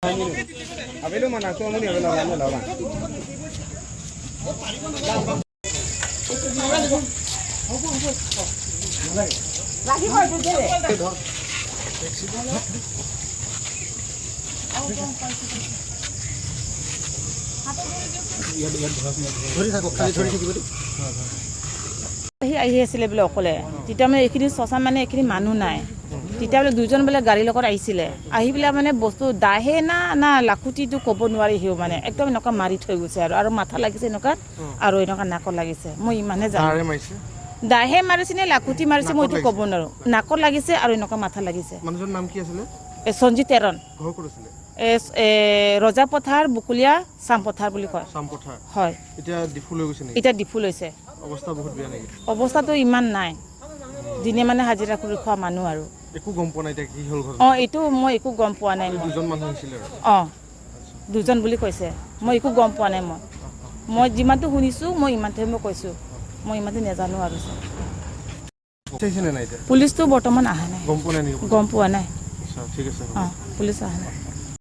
Abelo mana tu muni abelo mana lawan. Lagi kau tu deh. আহি আছিলে বোলে অকলে তেতিয়া মানে এইখিনি শ্মশান মানে এইখিনি মানুহ নাই তেতিয়া বোলে দুজন বোলে গাড়ী লগত আহিছিলে আহি পেলাই মানে বস্তু দাহে না লাখুটিটো ক'ব নোৱাৰি হিও মানে একদম এনেকুৱা মাৰি থৈ গৈছে আৰু মাথা লাগিছে এনেকুৱা আৰু এনেকুৱা নাকত লাগিছে মই ইমানে জানো দাহে মাৰিছে নে লাখুটি মাৰিছে মই এইটো ক'ব নোৱাৰো নাকত লাগিছে আৰু এনেকুৱা মাথা লাগিছে মানুহৰ নাম কি আছিলে সঞ্জিত তেৰণ ঘৰ ক'ত আছিলে ৰজা পথাৰ বুকুলিয়া চাম পথাৰ বুলি কয় চাম পথাৰ হয় এতিয়া ডিফু লৈ গৈছে নেকি এতিয়া ডিফু লৈছে অৱস্থা বহুত বেয়া নেকি অৱস্থাটো ইমান নাই দিনে মানে হাজিৰা কৰি খোৱা মানুহ আৰু একো গম পোৱা নাই এতিয়া কি হ'ল ঘৰ এইটো মই একো গম পোৱা নাই দুজন মানুহ হৈছিলে দুজন বুলি কৈছে মই একো গম পোৱা নাই মই যিমানটো শুনিছোঁ মই ইমানটোহে মই কৈছোঁ মই ইমানটো নাজানো আৰু নাই এতিয়া পুলিচটো বৰ্তমান অহা নাই গম পোৱা নাই নেকি গম পোৱা নাই ঠিক আছে পুলিচ অহা নাই